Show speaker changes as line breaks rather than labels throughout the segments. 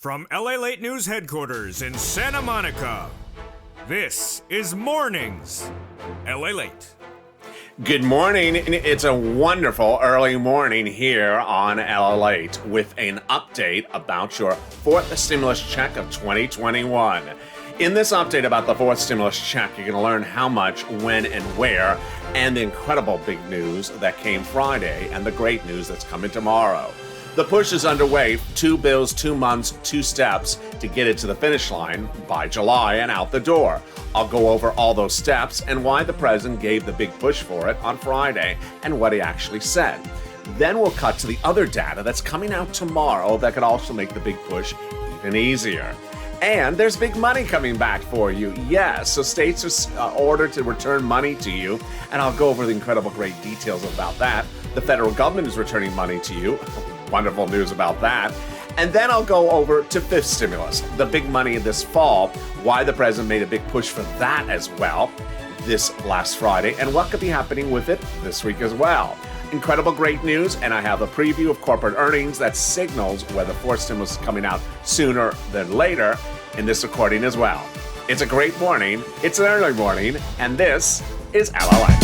From LALATE News Headquarters in Santa Monica, this is Mornings, LALATE.
Good morning. It's a wonderful early morning here on LALATE with an update about your fourth stimulus check of 2021. In this update about the fourth stimulus check, you're going to learn how much, when, and where, and the incredible big news that came Friday and the great news that's coming tomorrow. The push is underway. 2 bills, 2 months, 2 steps to get it to the finish line by July and out the door. I'll go over all those steps and why the president gave the big push for it on Friday and what he actually said. Then we'll cut to the other data that's coming out tomorrow that could also make the big push even easier. And there's big money coming back for you. Yes, so states are ordered to return money to you, and I'll go over the incredible great details about that. The federal government is returning money to you. Wonderful news about that. And then I'll go over to fifth stimulus, the big money this fall, why the president made a big push for that as well this last Friday, and what could be happening with it this week as well. Incredible great news, and I have a preview of corporate earnings that signals whether fourth stimulus is coming out sooner than later in this recording as well. It's a great morning, it's an early morning, and this is LALATE.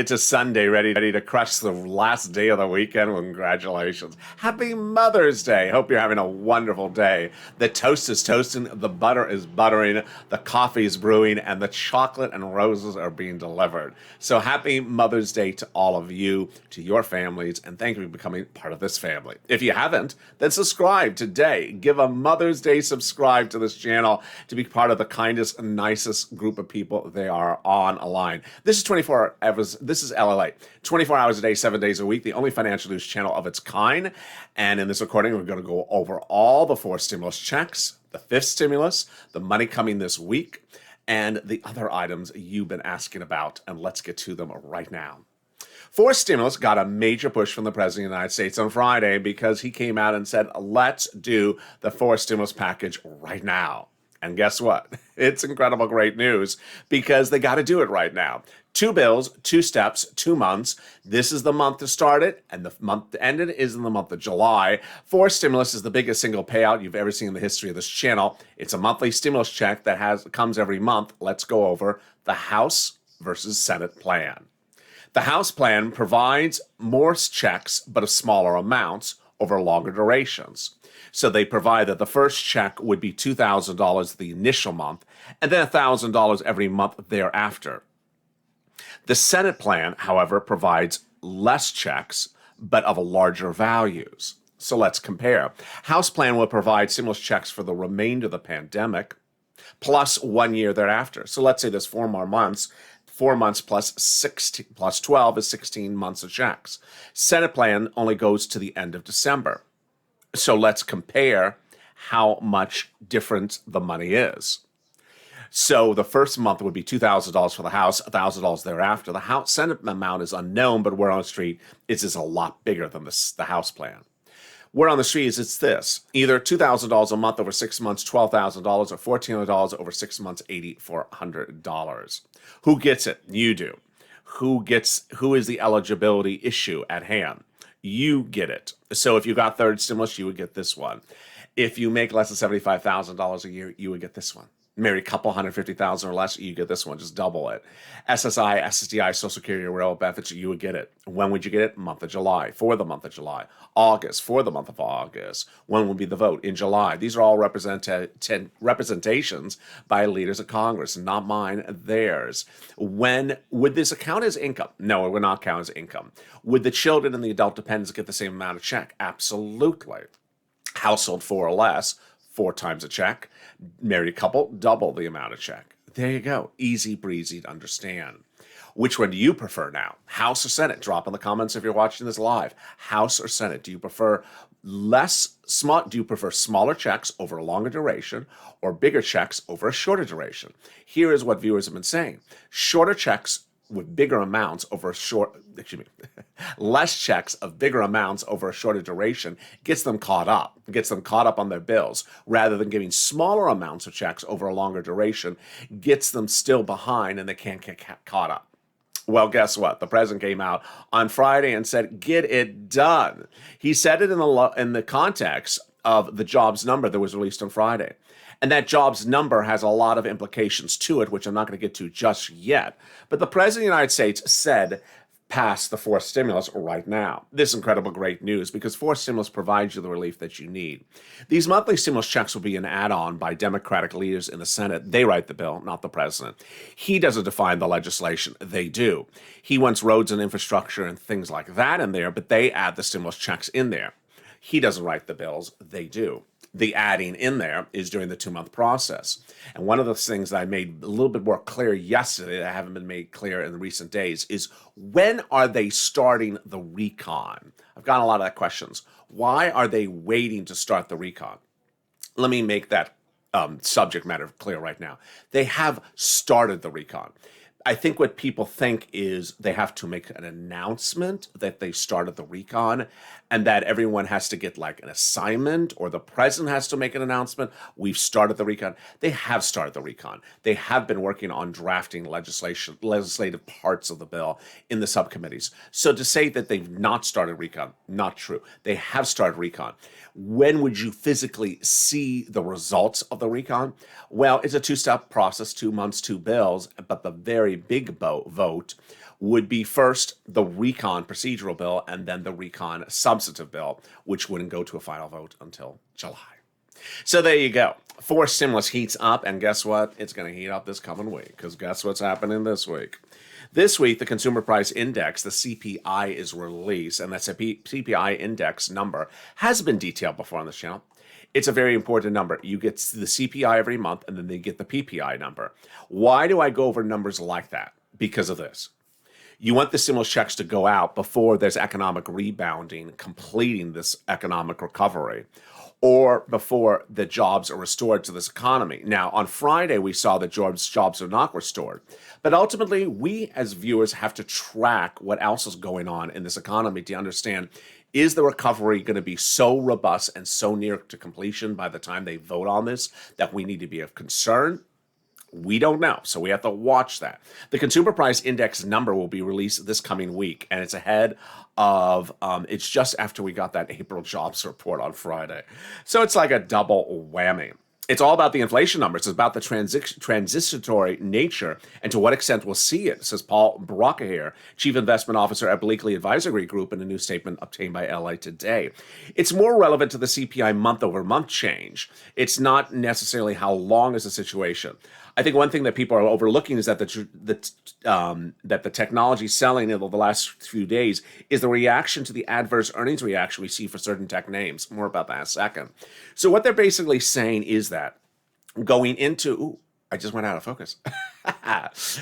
To Sunday, ready to crush the last day of the weekend. Well, congratulations. Happy Mother's Day. Hope you're having a wonderful day. The toast is toasting, the butter is buttering, the coffee is brewing, and the chocolate and roses are being delivered. So happy Mother's Day to all of you, to your families, and thank you for becoming part of this family. If you haven't, then subscribe today. Give a Mother's Day subscribe to this channel to be part of the kindest and nicest group of people they are online. This is 24 hours. This is LALATE, 24 hours a day, 7 days a week, the only financial news channel of its kind. And in this recording, we're going to go over all the 4 stimulus checks, the 5th stimulus, the money coming this week, and the other items you've been asking about. And let's get to them right now. 4th stimulus got a major push from the President of the United States on Friday because he came out and said, let's do the 4th stimulus package right now. And guess what? It's incredible great news because they got to do it right now. 2 bills, 2 steps, 2 months. This is the month to start it, and the month to end it is in the month of July. 4th stimulus is the biggest single payout you've ever seen in the history of this channel. It's a monthly stimulus check that comes every month. Let's go over the House versus Senate plan. The House plan provides more checks, but of smaller amounts over longer durations. So they provide that the first check would be $2,000 the initial month, and then $1,000 every month thereafter. The Senate plan, however, provides less checks, but of larger values. So let's compare. House plan will provide stimulus checks for the remainder of the pandemic, plus 1 year thereafter. So let's say there's 4 more months. 4 months plus 12 is 16 months of checks. Senate plan only goes to the end of December. So let's compare how much different the money is. So the first month would be $2,000 for the House, $1,000 thereafter. The Senate amount is unknown, but word on the street is a lot bigger than the House plan. Word on the street is it's this: either $2,000 a month over 6 months, $12,000, or $1,400 over 6 months, $8,400. Who gets it? You do. Who is the eligibility issue at hand? You get it. So if you got third stimulus, you would get this one. If you make less than $75,000 a year, you would get this one. Married couple, $150,000 or less, you get this one. Just double it. SSI, SSDI, Social Security, railroad benefits, you would get it. When would you get it? Month of July, for the month of July. August, for the month of August. When would be the vote? In July. These are all representations by leaders of Congress, not mine, theirs. When would this count as income? No, it would not count as income. Would the children and the adult dependents get the same amount of check? Absolutely. Household 4 or less, 4 times a check. Married couple, double the amount of check. There you go. Easy breezy to understand. Which one do you prefer now? House or Senate? Drop in the comments if you're watching this live. House or Senate? Do you prefer do you prefer smaller checks over a longer duration or bigger checks over a shorter duration? Here is what viewers have been saying. Shorter checks with bigger amounts over less checks of bigger amounts over a shorter duration gets them caught up on their bills, rather than giving smaller amounts of checks over a longer duration gets them still behind and they can't get caught up. Well, guess what? The president came out on Friday and said, get it done. He said it in the context of the jobs number that was released on Friday. And that jobs number has a lot of implications to it, which I'm not going to get to just yet. But the president of the United States said, pass the fourth stimulus right now. This is incredible great news, because fourth stimulus provides you the relief that you need. These monthly stimulus checks will be an add-on by Democratic leaders in the Senate. They write the bill, not the president. He doesn't define the legislation. They do. He wants roads and infrastructure and things like that in there, but they add the stimulus checks in there. He doesn't write the bills. They do. The adding in there is during the 2-month process. And one of the things that I made a little bit more clear yesterday that haven't been made clear in the recent days is, when are they starting the recon? I've gotten a lot of that questions. Why are they waiting to start the recon? Let me make that subject matter clear right now. They have started the recon. I think what people think is they have to make an announcement that they started the recon, and that everyone has to get like an assignment, or the president has to make an announcement. We've started the recon. They have started the recon. They have been working on drafting legislative parts of the bill in the subcommittees. So to say that they've not started recon, not true. They have started recon. When would you physically see the results of the recon? Well, it's a 2-step process, 2 months, 2 bills, but the very big vote would be first the recon procedural bill and then the recon substantive bill, which wouldn't go to a final vote until July. So there you go. Fourth stimulus heats up, and guess what? It's going to heat up this coming week, because guess what's happening this week? This week, the Consumer Price Index, the CPI, is released, and that CPI index number has been detailed before on this channel. It's a very important number. You get the CPI every month, and then they get the PPI number. Why do I go over numbers like that? Because of this. You want the stimulus checks to go out before there's economic rebounding, completing this economic recovery, or before the jobs are restored to this economy. Now, on Friday, we saw that jobs are not restored. But ultimately, we as viewers have to track what else is going on in this economy to understand, is the recovery going to be so robust and so near to completion by the time they vote on this that we need to be of concern? We don't know, so we have to watch that. The Consumer Price Index number will be released this coming week, and it's ahead of, it's just after we got that April jobs report on Friday. So it's like a double whammy. It's all about the inflation numbers. It's about the transitory nature and to what extent we'll see it, says Paul Brockahere, Chief Investment Officer at Bleakley Advisory Group, in a new statement obtained by LALATE today. It's more relevant to the CPI month-over-month change. It's not necessarily how long is the situation. I think one thing that people are overlooking is that the technology selling over the last few days is the reaction to the adverse earnings reaction we see for certain tech names. More about that in a second. So what they're basically saying is that going into, I just went out of focus.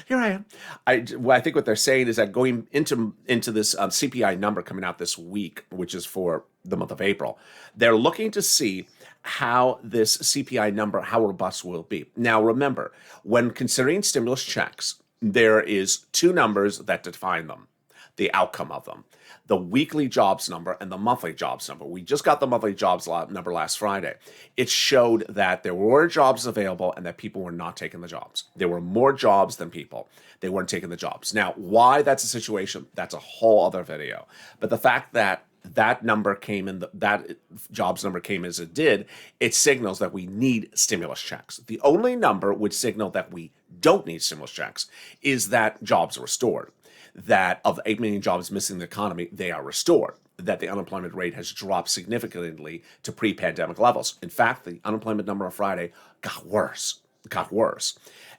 Here I am. I think what they're saying is that going into this CPI number coming out this week, which is for the month of April, they're looking to see how this CPI number, how robust will it be. Now, remember, when considering stimulus checks, there is 2 numbers that define them, the outcome of them: the weekly jobs number and the monthly jobs number. We just got the monthly jobs number last Friday. It showed that there were jobs available and that people were not taking the jobs. There were more jobs than people. They weren't taking the jobs. Now, why that's a situation, that's a whole other video. But the fact that that number came in, that jobs number came as it did, it signals that we need stimulus checks. The only number which signal that we don't need stimulus checks is that jobs are restored. That of the 8 million jobs missing in the economy, they are restored. That the unemployment rate has dropped significantly to pre-pandemic levels. In fact, the unemployment number on Friday got worse.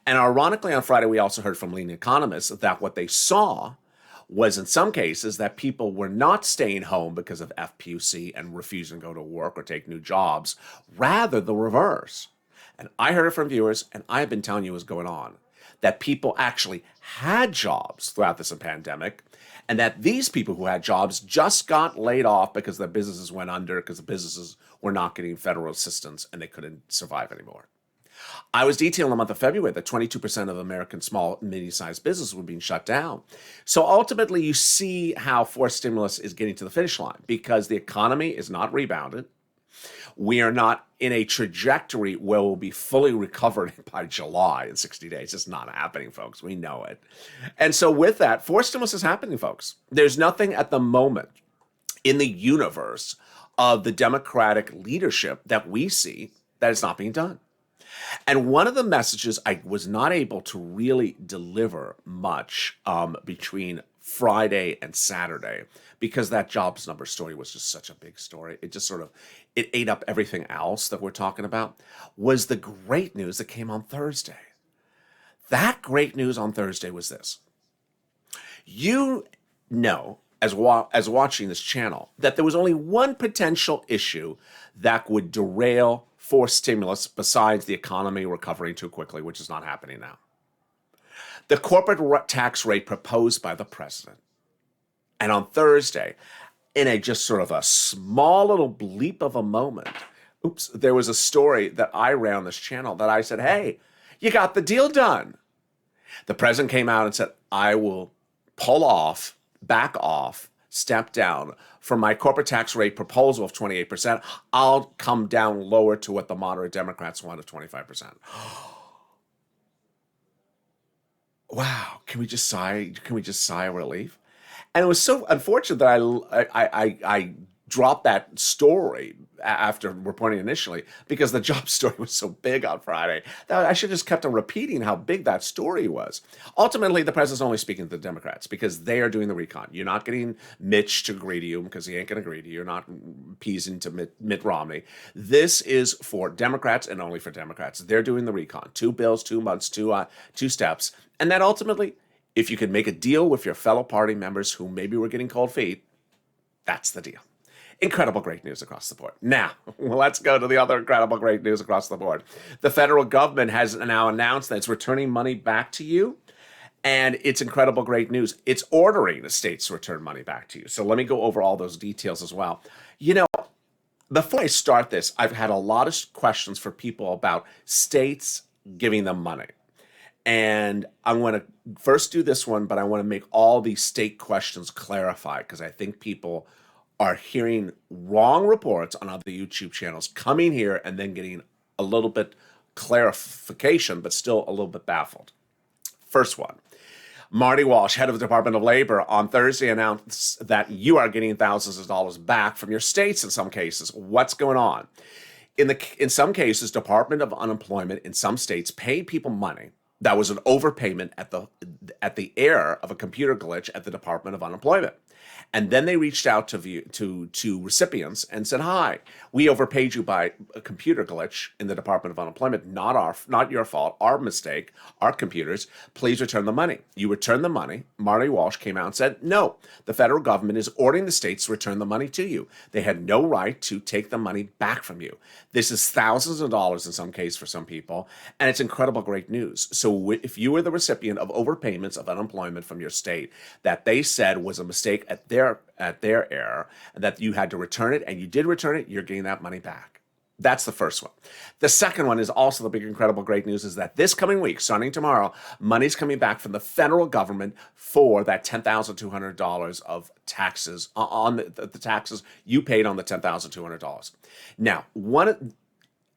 And ironically, on Friday, we also heard from leading economists that what they saw was, in some cases, that people were not staying home because of FPUC and refusing to go to work or take new jobs, rather the reverse. And I heard it from viewers, and I have been telling you what's going on. that people actually had jobs throughout this pandemic, and that these people who had jobs just got laid off because their businesses went under, because the businesses were not getting federal assistance and they couldn't survive anymore. I was detailing in the month of February that 22% of American small and medium-sized businesses were being shut down. So ultimately, you see how forced stimulus is getting to the finish line because the economy is not rebounded. We are not in a trajectory where we'll be fully recovered by July in 60 days. It's not happening, folks. We know it. And so with that, forced stimulus is happening, folks. There's nothing at the moment in the universe of the Democratic leadership that we see that is not being done. And one of the messages I was not able to really deliver much between Friday and Saturday, because that jobs number story was just such a big story. It just it ate up everything else that we're talking about, was the great news that came on Thursday. That great news on Thursday was this. You know, as watching this channel, that there was only one potential issue that would derail forced stimulus besides the economy recovering too quickly, which is not happening now. The corporate tax rate proposed by the president. And on Thursday, in a just sort of a small little bleep of a moment, there was a story that I ran on this channel that I said, hey, you got the deal done. The president came out and said, I will back off, step down from my corporate tax rate proposal of 28%. I'll come down lower to what the moderate Democrats want of 25%. Wow, can we just sigh? Can we just sigh of relief? And it was so unfortunate that I dropped that story after reporting initially because the job story was so big on Friday that I should have just kept on repeating how big that story was. Ultimately, the president's only speaking to the Democrats because they are doing the recon. You're not getting Mitch to agree to you because he ain't going to agree to you. You're not appeasing to Mitt Romney. This is for Democrats and only for Democrats. They're doing the recon. 2 bills, 2 months, two steps. And then ultimately, if you could make a deal with your fellow party members who maybe were getting cold feet, that's the deal. Incredible great news across the board. Now, let's go to the other incredible great news across the board. The federal government has now announced that it's returning money back to you, and it's incredible great news. It's ordering the states to return money back to you. So let me go over all those details as well. You know, before I start this, I've had a lot of questions for people about states giving them money. And I'm going to first do this one, but I want to make all these state questions clarified because I think people are hearing wrong reports on other YouTube channels, coming here and then getting a little bit clarification, but still a little bit baffled. First one, Marty Walsh, head of the Department of Labor, on Thursday announced that you are getting thousands of dollars back from your states in some cases. What's going on? In some cases, Department of Unemployment in some states paid people money that was an overpayment at the error of a computer glitch at the Department of Unemployment. And then they reached out to recipients and said, hi, we overpaid you by a computer glitch in the Department of Unemployment, not your fault, our mistake, our computers, please return the money. You return the money. Marty Walsh came out and said, no, the federal government is ordering the states to return the money to you. They had no right to take the money back from you. This is thousands of dollars in some cases for some people, and it's incredible great news. So if you were the recipient of overpayments of unemployment from your state that they said was a mistake at their error, and that you had to return it, and you did return it, you're getting that money back. That's the first one. The second one is also the big, incredible, great news is that this coming week, starting tomorrow, money's coming back from the federal government for that $10,200 of taxes on the taxes you paid on the $10,200. Now,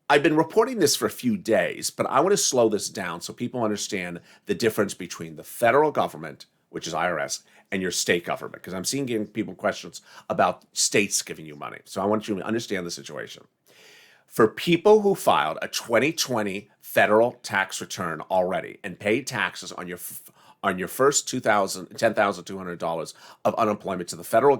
I've been reporting this for a few days, but I want to slow this down so people understand the difference between the federal government, which is IRS, and your state government, because I'm seeing people questions about states giving you money. So I want you to understand the situation. For people who filed a 2020 federal tax return already and paid taxes on your first $10,200 of unemployment to the federal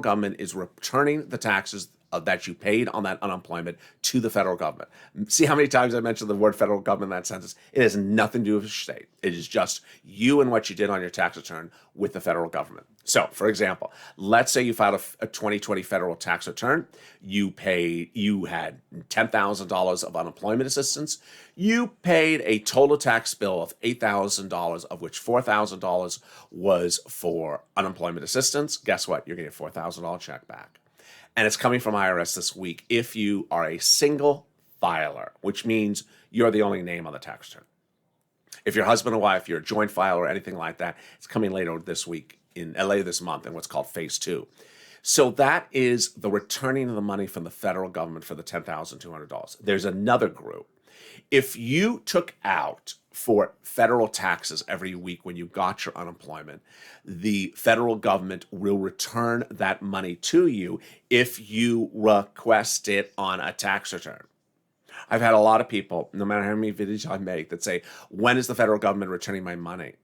government is returning the taxes that you paid on that unemployment to the federal government. See how many times I mentioned the word federal government in that sentence? It has nothing to do with the state. It is just you and what you did on your tax return with the federal government. So, for example, let's say you filed a 2020 federal tax return. You had $10,000 of unemployment assistance. You paid a total tax bill of $8,000, of which $4,000 was for unemployment assistance. Guess what? You're getting a $4,000 check back. And it's coming from IRS this week if you are a single filer, which means you're the only name on the tax return. If you're husband and wife, you're a joint filer or anything like that, it's coming later this week in LA this month in what's called Phase 2. So that is the returning of the money from the federal government for the $10,200. There's another group. If you took out for federal taxes every week when you got your unemployment, the federal government will return that money to you if you request it on a tax return. I've had a lot of people, no matter how many videos I make, that say, when is the federal government returning my money?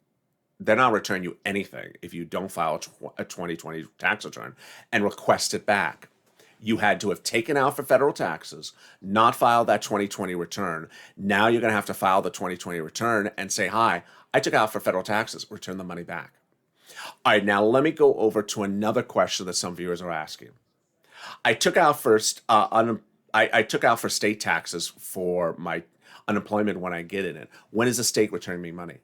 They're not returning you anything if you don't file a 2020 tax return and request it back. You had to have taken out for federal taxes, not filed that 2020 return. Now you're going to have to file the 2020 return and say, hi, I took out for federal taxes, return the money back. All right, now let me go over to another question that some viewers are asking. I took out first, I took out for state taxes for my unemployment when I get in it. When is the state returning me money?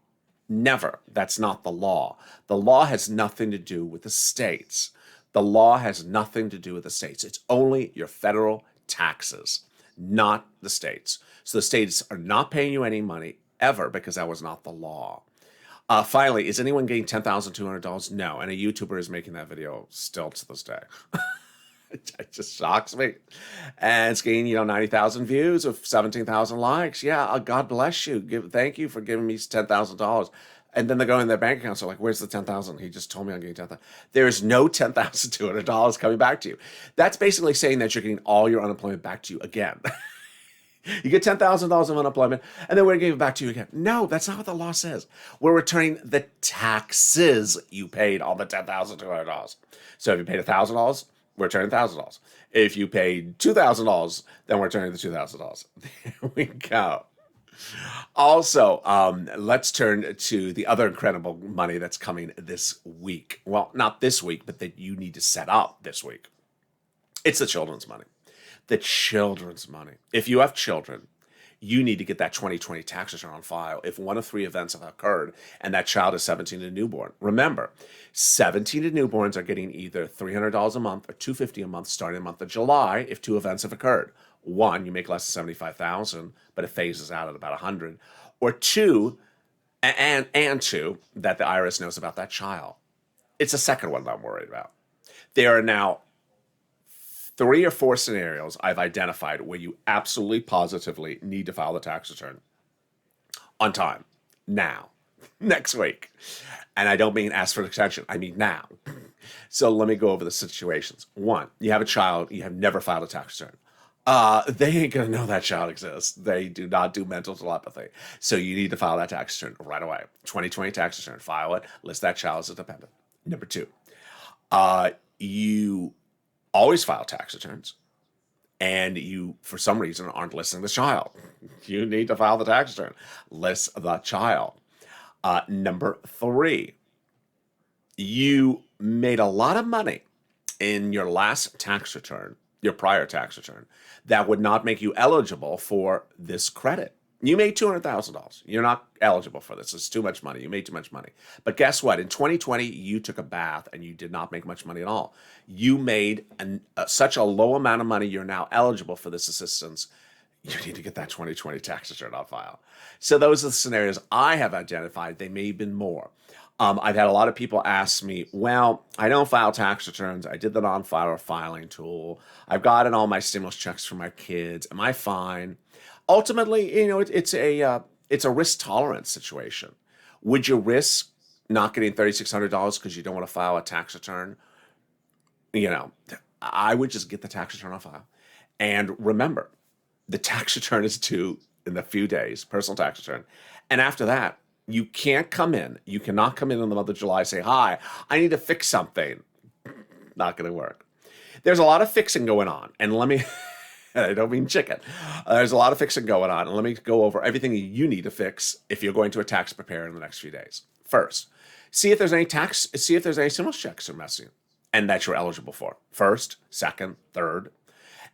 Never. That's not the law. The law has nothing to do with the states. The law has nothing to do with the states. It's only your federal taxes, not the states. So the states are not paying you any money ever because that was not the law. Finally, is anyone getting $10,200? No. And a YouTuber is making that video still to this day. It just shocks me. And it's getting, 90,000 views with 17,000 likes. Yeah, God bless you. Thank you for giving me $10,000. And then they go in their bank accounts. They're like, where's the $10,000? He just told me I'm getting $10,000. There is no $10,200 coming back to you. That's basically saying that you're getting all your unemployment back to you again. You get $10,000 of unemployment, and then we're going to give it back to you again. No, that's not what the law says. We're returning the taxes you paid on the $10,200. So if you paid $1,000, we're returning $1,000. If you paid $2,000, then we're returning the $2,000. There we go. Also, let's turn to the other incredible money that's coming this week. Well, not this week, but that you need to set up this week. It's the children's money. The children's money. If you have children, you need to get that 2020 tax return on file if one of 3 events have occurred and that child is 17 and newborn. Remember, 17 and newborns are getting either $300 a month or $250 a month starting the month of July if 2 events have occurred. 1, you make less than $75,000, but it phases out at about $100. Or 2, and 2, that the IRS knows about that child. It's the second one that I'm worried about. There are now 3 or 4 scenarios I've identified where you absolutely positively need to file the tax return on time, now, next week. And I don't mean ask for an extension, I mean now. So let me go over the situations. 1, you have a child, you have never filed a tax return. They ain't gonna know that child exists. They do not do mental telepathy. So you need to file that tax return right away. 2020 tax return, file it, list that child as a dependent. Number 2, you always file tax returns and you, for some reason, aren't listing the child. You need to file the tax return. List the child. Number 3, you made a lot of money in your last tax return, your prior tax return, that would not make you eligible for this credit. You made $200,000. You're not eligible for this. It's too much money. You made too much money. But guess what? In 2020, you took a bath and you did not make much money at all. You made such a low amount of money, you're now eligible for this assistance. You need to get that 2020 tax return on file. So those are the scenarios I have identified. They may have been more. I've had a lot of people ask me, well, I don't file tax returns. I did the non-filer filing tool. I've gotten all my stimulus checks for my kids. Am I fine? Ultimately, it's a risk tolerance situation. Would you risk not getting $3,600 because you don't want to file a tax return? I would just get the tax return on file. And remember, the tax return is due in a few days, personal tax return. And after that, you cannot come in in the month of July and say, hi, I need to fix something. Not going to work. There's a lot of fixing going on. And let me, I don't mean chicken. There's a lot of fixing going on. And let me go over everything you need to fix if you're going to a tax preparer in the next few days. First, see if there's any stimulus checks are missing and that you're eligible for. First, second, third.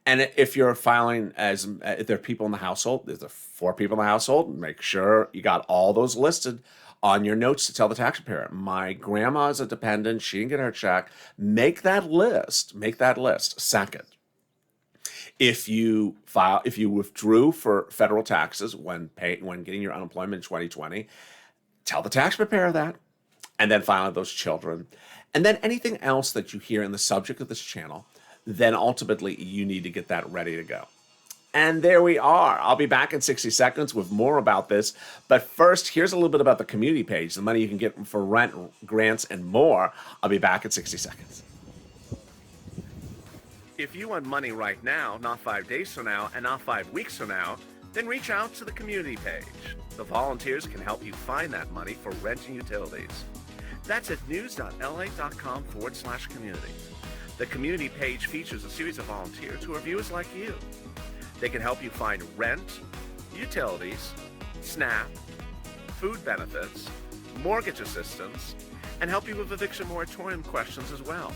And if you're filing if there are people in the household, there's 4 people in the household, make sure you got all those listed on your notes to tell the tax preparer. My grandma is a dependent. She didn't get her check. Make that list. Second, if you withdrew for federal taxes when getting your unemployment in 2020, tell the tax preparer that, and then file those children. And then anything else that you hear in the subject of this channel, then ultimately you need to get that ready to go. And there we are. I'll be back in 60 seconds with more about this. But first, here's a little bit about the community page, the money you can get for rent, grants, and more. I'll be back in 60 seconds. If you want money right now, not 5 days from now, and not 5 weeks from now, then reach out to the community page. The volunteers can help you find that money for rent and utilities. That's at news.la.com/community. The community page features a series of volunteers who are viewers like you. They can help you find rent, utilities, SNAP, food benefits, mortgage assistance, and help you with eviction moratorium questions as well.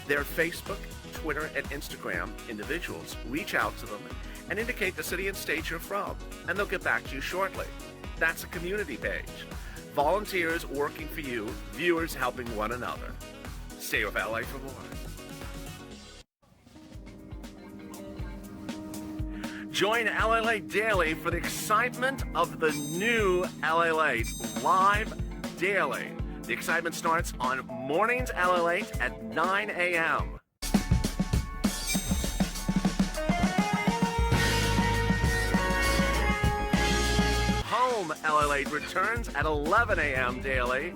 Their Facebook, Twitter, and Instagram individuals reach out to them and indicate the city and state you're from, and they'll get back to you shortly. That's a community page. Volunteers working for you, viewers helping one another. Stay with LA for more. Join LALATE Daily for the excitement of the new LALATE live daily. The excitement starts on Mornings LALATE at 9 a.m. Home LALATE returns at 11 a.m. daily.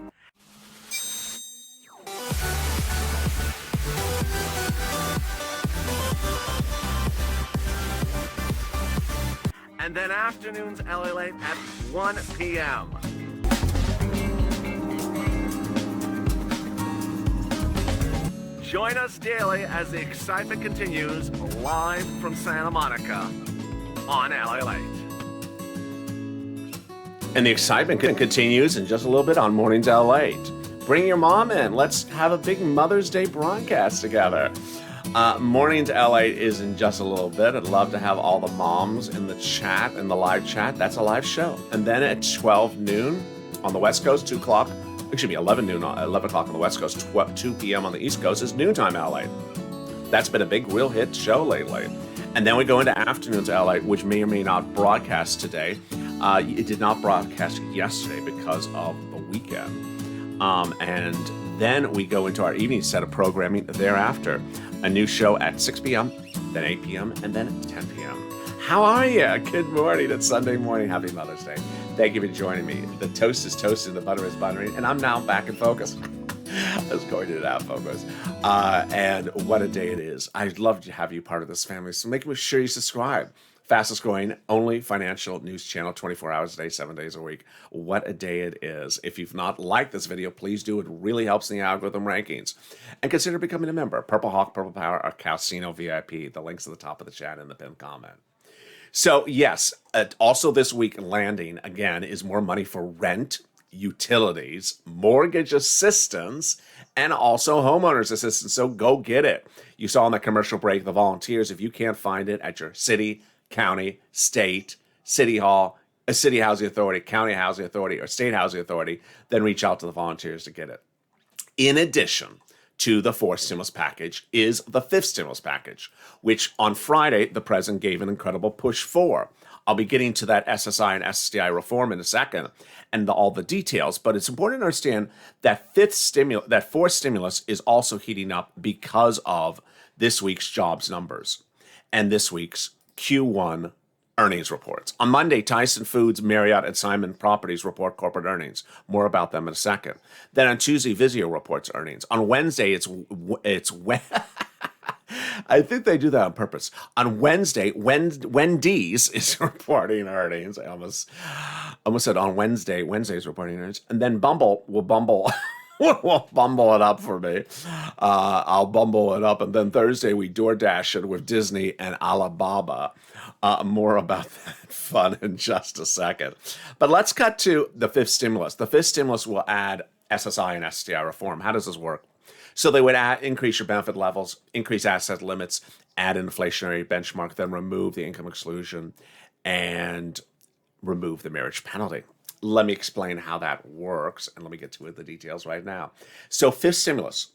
And then afternoons LALATE at 1 p.m. Join us daily as the excitement continues live from Santa Monica on LALATE. And the excitement continues in just a little bit on Mornings LALATE. Bring your mom in. Let's have a big Mother's Day broadcast together. Mornings LALATE is in just a little bit. I'd love to have all the moms in the chat, in the live chat. That's a live show. And then at 12 noon on the West Coast, 2 o'clock, 11 o'clock on the West Coast, 2 p.m. on the East Coast is Noontime LALATE. That's been a big, real hit show lately. And then we go into Afternoons LALATE, which may or may not broadcast today. It did not broadcast yesterday because of the weekend. And then we go into our evening set of programming thereafter. A new show at 6 p.m., then 8 p.m., and then 10 p.m. How are you? Good morning. It's Sunday morning. Happy Mother's Day. Thank you for joining me. The toast is toasting, the butter is buttering, and I'm now back in focus. I was going to that focus. And what a day it is. I'd love to have you part of this family, so make sure you subscribe. Fastest growing, only financial news channel, 24 hours a day, 7 days a week. What a day it is. If you've not liked this video, please do. It really helps in the algorithm rankings. And consider becoming a member. Purple Hawk, Purple Power, or Casino VIP. The link's at the top of the chat in the pinned comment. So, yes, also this week landing, again, is more money for rent, utilities, mortgage assistance, and also homeowners assistance. So go get it. You saw in the commercial break, the volunteers, if you can't find it at your city, county, state, city hall, a city housing authority, county housing authority, or state housing authority, then reach out to the volunteers to get it. In addition to the fourth stimulus package is the fifth stimulus package, which on Friday, the president gave an incredible push for. I'll be getting to that SSI and SSDI reform in a second and all the details, but it's important to understand that fourth stimulus is also heating up because of this week's jobs numbers and this week's Q1 earnings reports. On Monday, Tyson Foods, Marriott, and Simon Properties report corporate earnings. More about them in a second. Then on Tuesday, Vizio reports earnings. On Wednesday, it's I think they do that on purpose. On Wednesday, Wendy's is reporting earnings. I almost said on Wednesday. Wednesday's reporting earnings. And then Bumble. will bumble it up for me. I'll bumble it up, and then Thursday we DoorDash it with Disney and Alibaba. More about that fun in just a second. But let's cut to the fifth stimulus. The fifth stimulus will add SSI and STI reform. How does this work? So they would increase your benefit levels, increase asset limits, add an inflationary benchmark, then remove the income exclusion, and remove the marriage penalty. Let me explain how that works, and let me get to the details right now. So fifth stimulus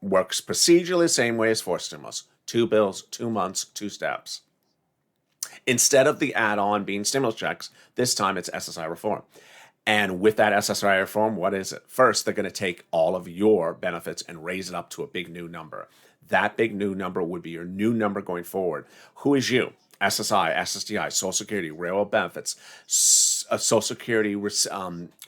works procedurally the same way as fourth stimulus. 2 bills, 2 months, 2 steps. Instead of the add-on being stimulus checks, this time it's SSI reform. And with that SSI reform, what is it? First, they're going to take all of your benefits and raise it up to a big new number. That big new number would be your new number going forward. Who is you? SSI, SSDI, Social Security, railroad benefits, Social Security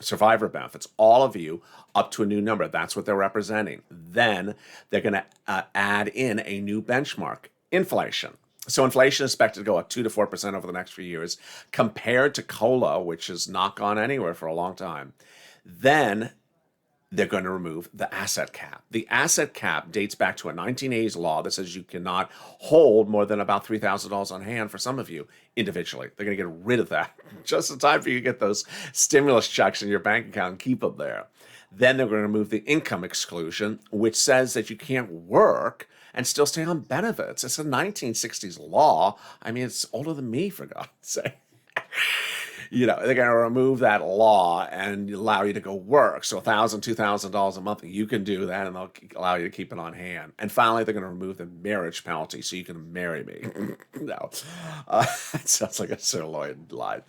survivor benefits, all of you up to a new number. That's what they're representing. Then they're going to add in a new benchmark, inflation. So inflation is expected to go up 2 to 4% over the next few years, compared to COLA, which has not gone anywhere for a long time. Then they're going to remove the asset cap. The asset cap dates back to a 1980s law that says you cannot hold more than about $3,000 on hand for some of you individually. They're going to get rid of that just in time for you to get those stimulus checks in your bank account and keep them there. Then they're going to remove the income exclusion, which says that you can't work and still stay on benefits. It's a 1960s law. I mean, it's older than me, for God's sake. They're going to remove that law and allow you to go work. So $1,000, $2,000 a month, you can do that, and they'll allow you to keep it on hand. And finally, they're going to remove the marriage penalty so you can marry me. No, it sounds like a sirloin line.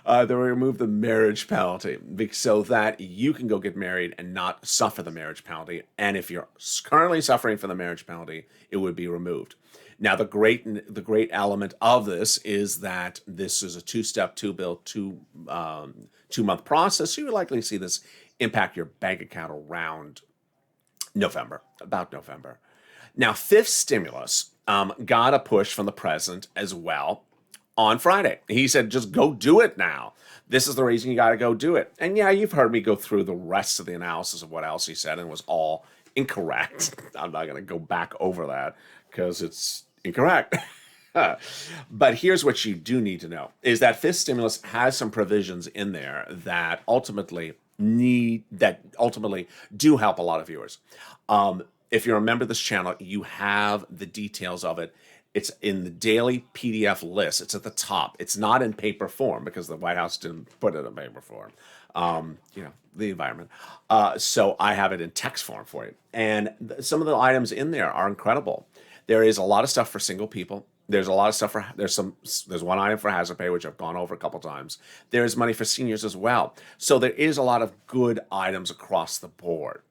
They'll remove the marriage penalty so that you can go get married and not suffer the marriage penalty. And if you're currently suffering from the marriage penalty, it would be removed. Now, the great element of this is that this is a 2-step, 2-bill, 2-month process. So you would likely see this impact your bank account around about November. Now, fifth stimulus got a push from the president as well on Friday. He said, just go do it now. This is the reason you got to go do it. And yeah, you've heard me go through the rest of the analysis of what else he said, and it was all incorrect. I'm not going to go back over that because it's incorrect. But here's what you do need to know, is that fifth stimulus has some provisions in there that ultimately do help a lot of viewers. If you remember this channel, you have the details of it. It's in the daily PDF list. It's at the top. It's not in paper form because the White House didn't put it in paper form. The environment. So I have it in text form for you. And some of the items in there are incredible. There is a lot of stuff for single people. There's a lot of stuff there's one item for hazard pay, which I've gone over a couple times. There's money for seniors as well. So there is a lot of good items across the board.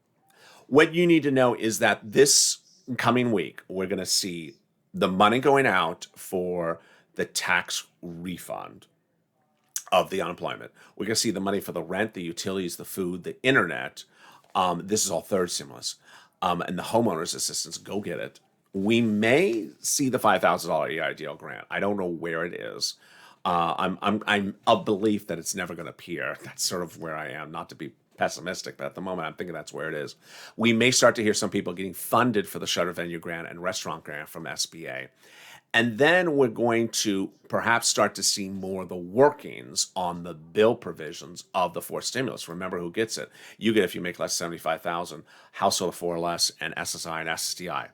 What you need to know is that this coming week, we're going to see the money going out for the tax refund of the unemployment. We're going to see the money for the rent, the utilities, the food, the internet. This is all third stimulus. And the homeowners assistance, go get it. We may see the $5,000 EIDL grant. I don't know where it is. I'm of belief that it's never going to appear. That's sort of where I am, not to be pessimistic, but at the moment I'm thinking that's where it is. We may start to hear some people getting funded for the shutter venue grant and restaurant grant from SBA. And then we're going to perhaps start to see more of the workings on the bill provisions of the fourth stimulus. Remember who gets it. You get if you make less than $75,000, household of 4 or less, and SSI and SSDI.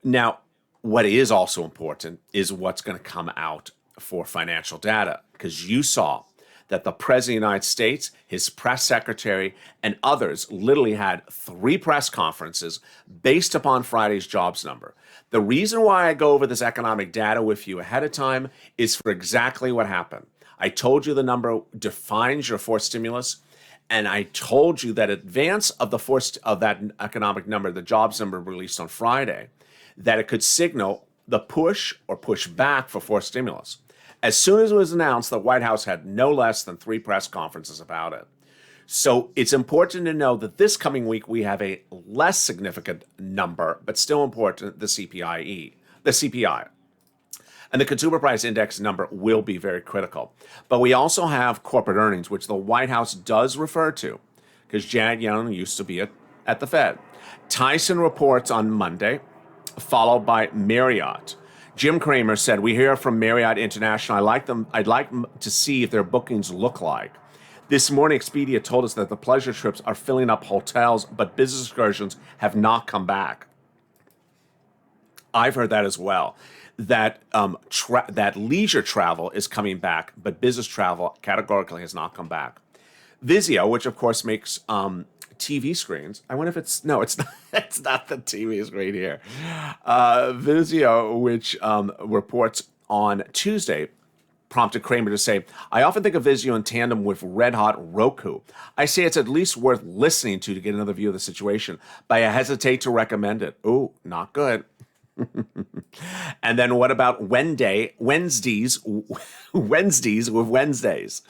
Now, what is also important is what's going to come out for financial data, because you saw that the President of the United States, his press secretary, and others literally had 3 press conferences based upon Friday's jobs number. The reason why I go over this economic data with you ahead of time is for exactly what happened. I told you the number defines your fourth stimulus, and I told you that advance of the fourth of that economic number, the jobs number released on Friday, that it could signal the push or push back for fourth stimulus. As soon as it was announced, the White House had no less than 3 press conferences about it. So it's important to know that this coming week we have a less significant number, but still important, the CPI. And the Consumer Price Index number will be very critical. But we also have corporate earnings, which the White House does refer to, because Janet Yellen used to be a at the Fed. Tyson reports on Monday, followed by Marriott. Jim Cramer said, "We hear from Marriott International. I'd like to see if their bookings look like. This morning, Expedia told us that the pleasure trips are filling up hotels, but business excursions have not come back." I've heard that as well. That that leisure travel is coming back, but business travel categorically has not come back. Vizio, which of course makes TV screens. I wonder if it's not. It's not the TV screen here. Vizio, which reports on Tuesday, prompted Cramer to say, "I often think of Vizio in tandem with Red Hot Roku. I say it's at least worth listening to get another view of the situation, but I hesitate to recommend it." Ooh, not good. And then what about Wednesdays with Wednesdays?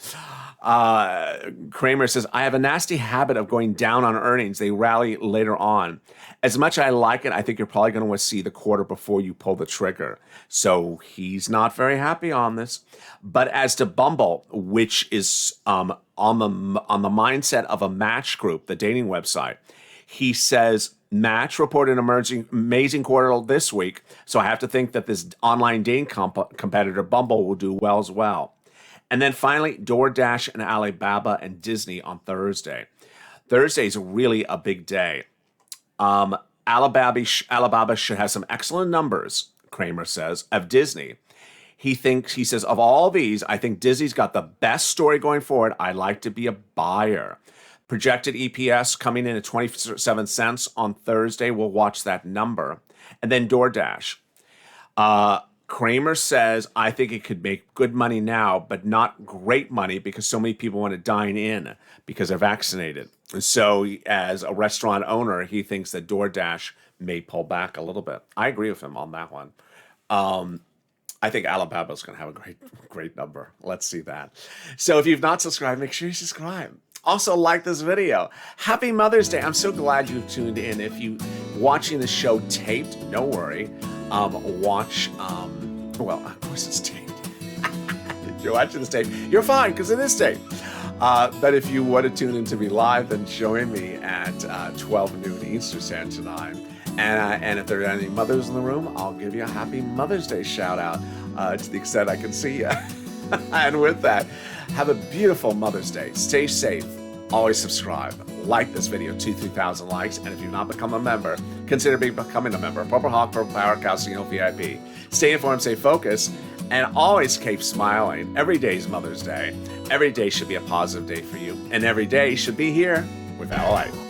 Kramer says, "I have a nasty habit of going down on earnings. They rally later on. As much as I like it, I think you're probably going to want to see the quarter before you pull the trigger." So he's not very happy on this. But as to Bumble, which is on the mindset of a Match group, the dating website, he says, "Match reported an amazing quarter this week, so I have to think that this online dating competitor Bumble will do well as well." And then finally, DoorDash and Alibaba and Disney on Thursday. Thursday is really a big day. Alibaba should have some excellent numbers, Kramer says, of Disney. He says, "Of all these, I think Disney's got the best story going forward. I'd like to be a buyer." Projected EPS coming in at 27 cents on Thursday. We'll watch that number. And then DoorDash. Kramer says, "I think it could make good money now, but not great money because so many people want to dine in because they're vaccinated." And so as a restaurant owner, he thinks that DoorDash may pull back a little bit. I agree with him on that one. I think Alibaba's going to have a great number. Let's see that. So if you've not subscribed, make sure you subscribe. Also, like this video. Happy Mother's Day. I'm so glad you tuned in. If you watching the show taped, don't worry. Well, of course it's taped. If you're watching this tape, you're fine because it is taped. But if you want to tune in to me live, then join me at 12 noon Eastern Standard Time. And if there are any mothers in the room, I'll give you a happy Mother's Day shout out to the extent I can see you. And with that, have a beautiful Mother's Day. Stay safe. Always subscribe. Like this video, 2,000-3,000 likes. And if you've not become a member, consider becoming a member. Purple Hawk, Purple Power, Calcino VIP. Stay informed, stay focused, and always keep smiling. Every day is Mother's Day. Every day should be a positive day for you. And every day should be here with LALATE.